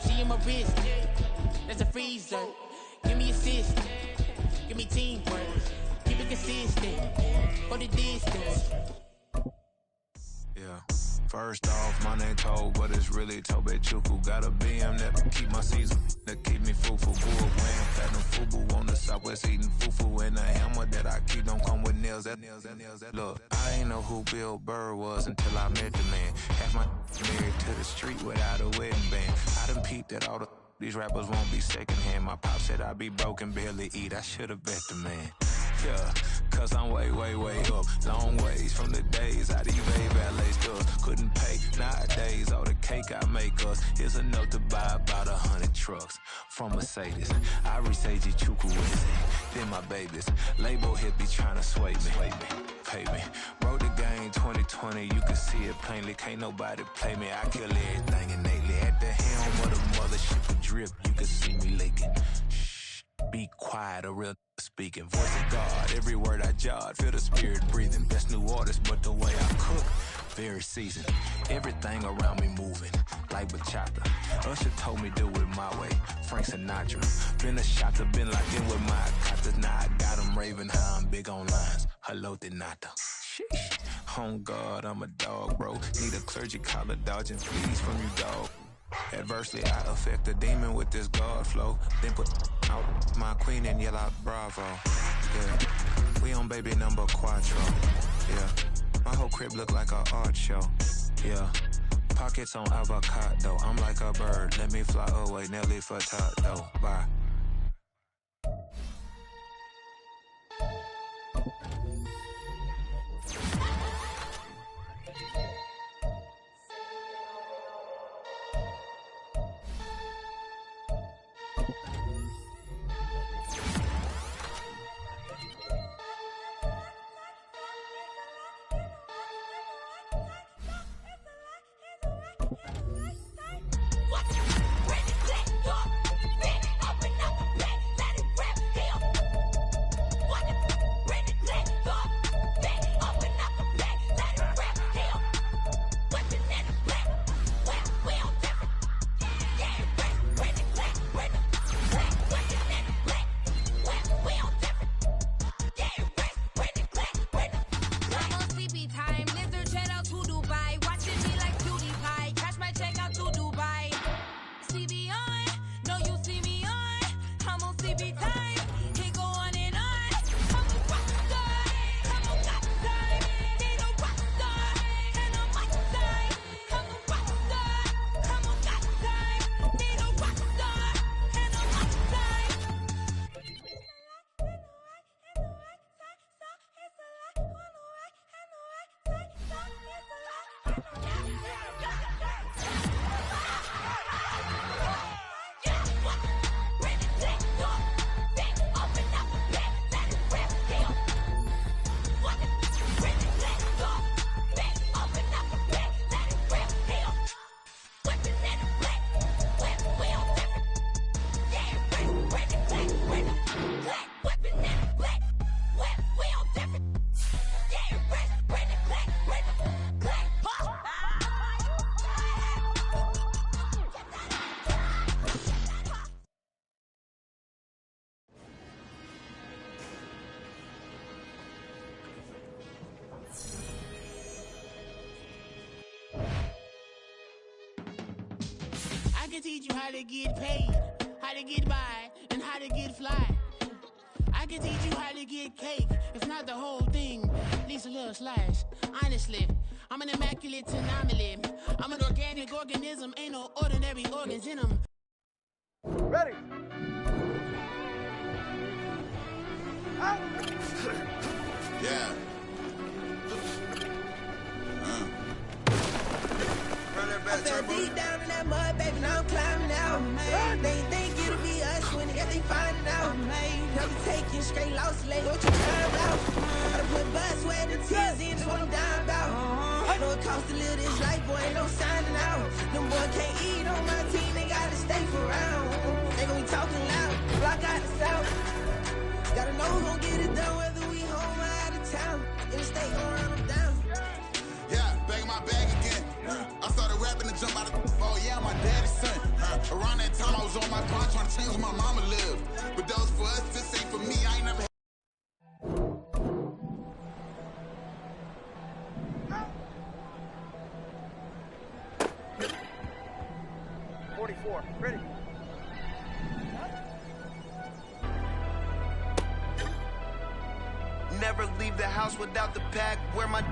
She in my wrist. That's a freezer. Give me assist. Give me teamwork. Keep it consistent. Go the distance. Yeah. First off, my name Toad, but it's really Tobe Chuku. Got a BM that keep my season, that keep me fufu. Good wham, platinum fubu on the southwest eating fufu. And a hammer that I keep don't come with nails. Look, I ain't know who Bill Burr was until I met the man. Half my married to the street without a wedding band. I done peeped that all these rappers won't be secondhand. My pop said I'd be broken, barely eat. I should've bet the man. Yeah, cause I'm way up. Long ways from the days I evade valet stores. Couldn't pay nowadays. All the cake I make us is enough to buy about 100 trucks from Mercedes. I resage Chuku with it. Then my babies. Label hit be trying to sway me. Pay me. Wrote the game 2020. You can see it plainly. Can't nobody play me. I kill everything innately. At the helm of the mothership with drip. You can see me leaking. Shh. Be quiet. A real speaking, voice of God, every word I jot, feel the spirit breathing. Best new artist, but the way I cook, very seasoned. Everything around me moving, like bachata. Usher told me do it my way. Frank Sinatra, been a shot to been locked in with my cotta. Now I got them raving how I'm big on lines. Hello, Denata. Sheesh. On God, I'm a dog, bro. Need a clergy collar, dodging fleas from you, dog. Adversely, I affect the demon with this God flow. Then put out my queen and yell out bravo. Yeah, we on baby number quattro. Yeah, my whole crib look like a art show. Yeah, pockets on avocado. I'm like a bird. Let me fly away, Nelly Furtado. Bye. can teach you how to get paid, how to get by, and how to get fly. I can teach you how to get cake, if not the whole thing, at least a little slice. Honestly, I'm an immaculate anomaly. I'm an organic organism, ain't no ordinary organs in them. Ready. Yeah. Run that back, turbo. Deep down in that mud, baby, now I'm climbing out. They think it'll be us when they got they finding out. Never taking straight loss, lay what you turned out. Gotta put blood, sweat, and tears in, that's what I'm down about. I know it costs to live this life, boy, ain't no signing out. Them boy can't eat on my team, they gotta stay for round. They gon' be talking loud, block out the south. Gotta know who gon' get it done, whether we home or out of town. In the state, gon' run them down. Yeah, back in my bag again. I started rapping to jump out of oh yeah, my daddy's son. Around that time I was on my grind trying to change where my mama lived. But those for us, this ain't for me. I ain't never 44. Ready. Never leave the house without the pack. Where my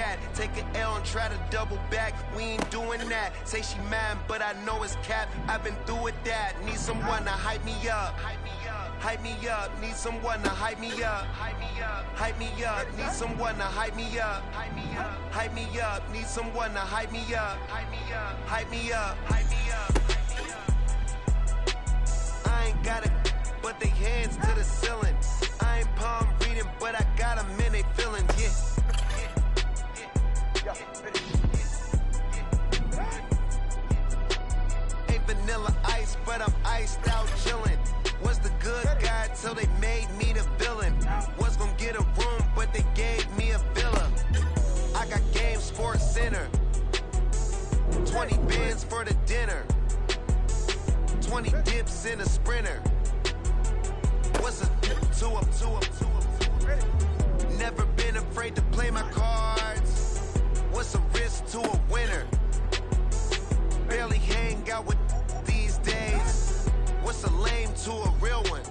at? Take an L and try to double back. We ain't doing that. Say she mad, but I know it's cap. I've been through with that. Need someone to hype me up. Hype me up. Need someone to hype me up. Hype me up. Need someone to hype me up. Hype me up. Need someone to hype me up. Hype me up. I ain't got it, but they hands to the ceiling. I ain't palm reading, but I got them in they feelings, Ain't vanilla ice, but I'm iced out chillin'. Was the good guy till they made me the villain. Was gonna get a room, but they gave me a villa. I got game Sports Center. 20 bands for the dinner. 20 dips in a sprinter. What's a two up? Never been afraid to play my cards. What's a risk to a winner? Barely hang out with these days. What's a lame to a real one?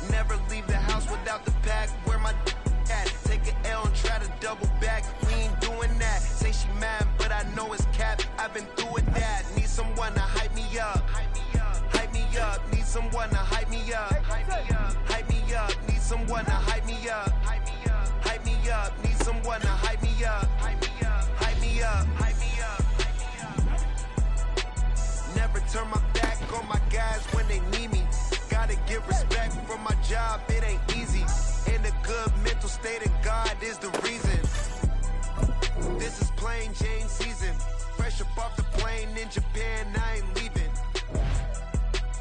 Never leave the house without the pack. Where my at? Take an L and try to double back. We ain't doing that. Say she mad, but I know it's cap. I've been through with that. Need someone to hype me up. Need someone to hype me up. Hype me up. Need someone to hype me up. Hype me up. Need someone to hype me up. Hype me up. Never turn my back on my guys when they need me. Gotta give respect for my job, it ain't easy. In a good mental state, and God is the reason. This is plain Jane season. Fresh up off the plane in Japan, I ain't leaving.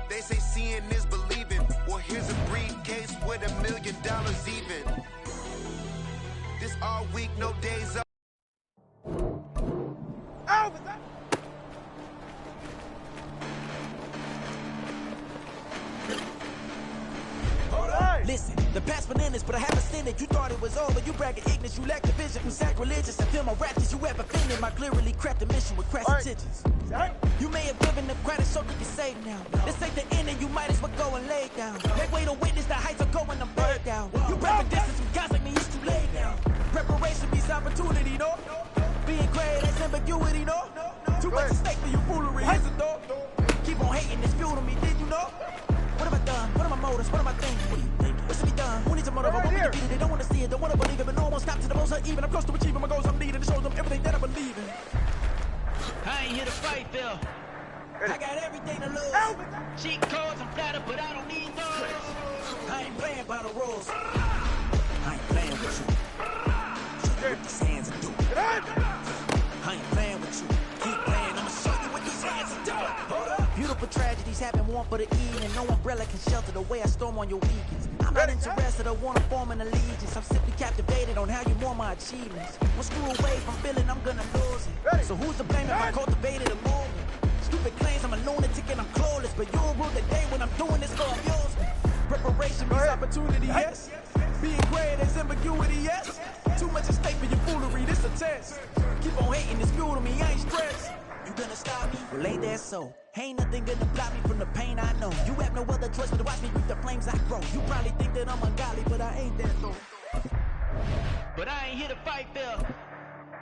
They say seeing is believing. Well, here's a briefcase with $1 million even. This all week, no days up. Listen, the past bananas, but I haven't seen it. You thought it was over, you bragging ignorance, you lack the vision. You sacrilegious, I feel my raptors, you ever offended. My clearly crafted mission with crass intentions. You may have given them credit, so you can save now. This ain't the end, and you might as well go and lay down. Make way to witness the heights of going, I'm bird down. You prepping distance with guys like me, it's too late now. Preparation means opportunity, no? Being great, that's ambiguity, no? Too much at stake for you foolery, is it though? Keep on hating, it's fuel to me, did you know? What have I done? What are my motives? What am I thinking? What do you think? What should be done? Who needs a motive? I want me to beat it. They don't want to see it. Don't want to believe it. But no one stop to the most even. I'm close to achieving my goals. I'm needing to show them everything that I believe in. I ain't here to fight, Bill. I got everything to lose. Cheat codes, I'm flattered, but I don't need those. I ain't playing by the rules. I ain't playing with you. Show you what these hands are doing. I ain't playing with you. Keep playing. I'ma show you what these hands are doing. Hold up. Beautiful tragedies happen, one for the evening. No umbrella can shelter the way I storm on your weekends. I'm not interested, I wanna form an allegiance. I'm simply captivated on how you more my achievements. One screw away from feeling I'm gonna lose it. So who's to blame if I cultivated a movement? Stupid claims I'm a lunatic and I'm clueless, but you'll rule the day when I'm doing this for abuse. Preparation means opportunity, yes. Being great as ambiguity, yes. Too much at stake for your foolery, this a test. Keep on hating, it's fuel to me, I ain't stressed. You gonna stop me? Well, ain't that so? Ain't nothing gonna block me from the pain I know. You have no other choice but to watch me reap the flames I grow. You probably think that I'm ungodly, but I ain't that though. But I ain't here to fight fair.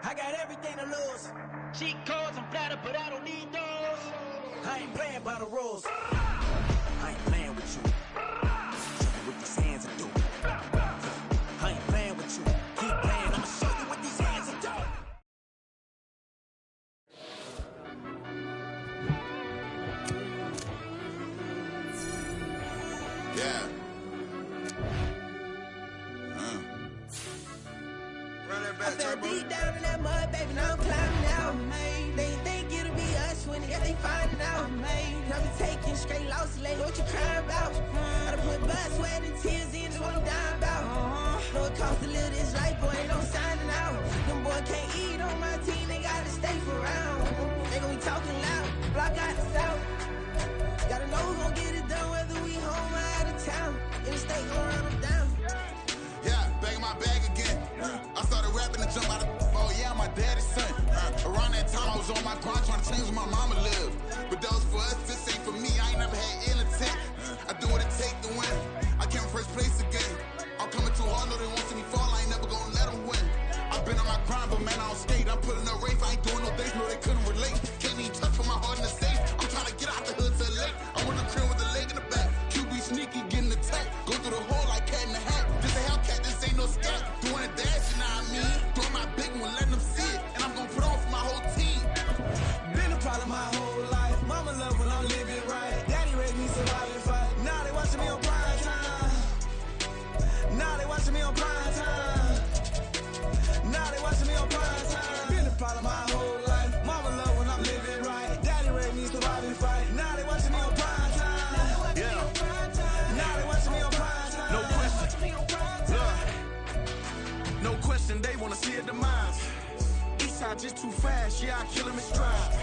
I got everything to lose. Cheat codes, I'm flattered, but I don't need those. I ain't playing by the rules. I ain't playing with you. Show you what these hands are doing. I ain't playing with you. Keep playing, I'ma show you what these hands are doing. Yeah. I fell deep down in that mud, baby, now I'm climbing out. They think it'll be us when they finding out. I be taking straight losses, lady, what you crying about? I done put blood, sweat, and tears in, that's what I'm dying about. Know it costs to live this life, boy, ain't no signing out. Them boy can't eat on my team, they gotta stay for round. They gon' be talking loud, block out the south. Gotta know who's gon' get it done, whether we home or out of town. In the state, gon' run them down. Yeah, back in my bag again. I started rapping and jump out of, oh yeah, my daddy's son. Around that time I was on my grind trying to change where my mama lived. But that was for us, this ain't for me, I ain't never had ill intent. I do what it take to win. I came first place again. I'm coming too hard, no they won't see me fall, I ain't never gonna let them win. I've been on my grind, but man I don't skate. I'm putting up race, I ain't doing no days, no they couldn't relate. Can't even touch for my heart in the safe. I'm trying to get out the hood to the lake. I'm on the crib with the leg in the back. QB sneaky, getting attacked. Go through the hole like cat in the hat. This a Hellcat, this ain't no scat. Doing a dash, you know what I mean? Doing my big one, letting them see it. And I'm gonna put on for my whole team. Been a problem my whole life. Mama love when I'm living right. Daddy raised me survive and fight. Now they watching me on prime time. Now they watching me on prime time. Now they watching me on prime time. Been a problem my whole life. Mama love when I'm living right. Daddy raised me survive and fight. Now they watching me on prime time. Yeah. Now they watching me on prime time. No question. Look. No question, they wanna see a demise. Eastside just too fast, yeah, I kill him in stride.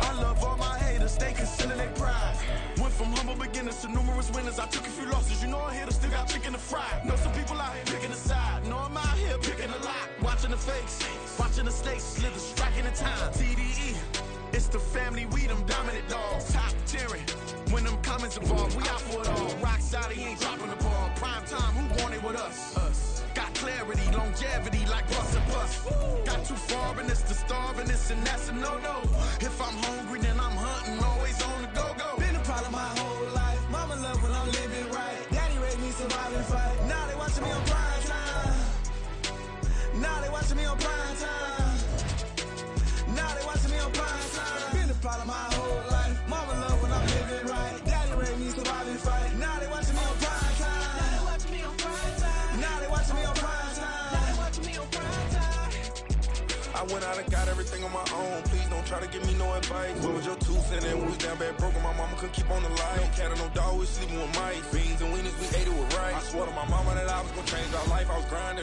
I love all my haters, they concealing their pride. Went from humble beginners to numerous winners. I took a few losses, you know I hit them, still got chicken to fry. Know some people out here picking a side. Know I'm out here picking a lot. Watching the fakes, watching the stakes, slither striking the time. TDE, it's the family, we them dominant dogs. Top tiering, when them comments involved, we out for it all. Rock solid, he ain't dropping the ball. Prime time, who want it with us? Us. Got clarity, longevity like bus and bus. Got too far and it's the starving, this and that's a no-no. If I'm hungry, then I'm hunting, always on the go-go. Been a problem my whole life. Mama love when I'm living right. Daddy raised me survive and fight. Now they watching me on prime time. Now they watching me on prime time. Now they watching me on prime time. Been a problem my whole life. Mama love when I'm living right. Daddy raised me survive and fight. Now they watching me on prime time. Now they watching me on prime time. Now they watching me on prime time. Now they watching me on prime time. I went out and got everything on my own. Please don't try to give me no advice. What was your 2 cents? And we was down bad broke and my mama couldn't keep on the light. No cat or no dog, we sleeping with mice. Beans and wieners, we ate it with rice. I swore to my mama that I was gonna change our life. I was grinding.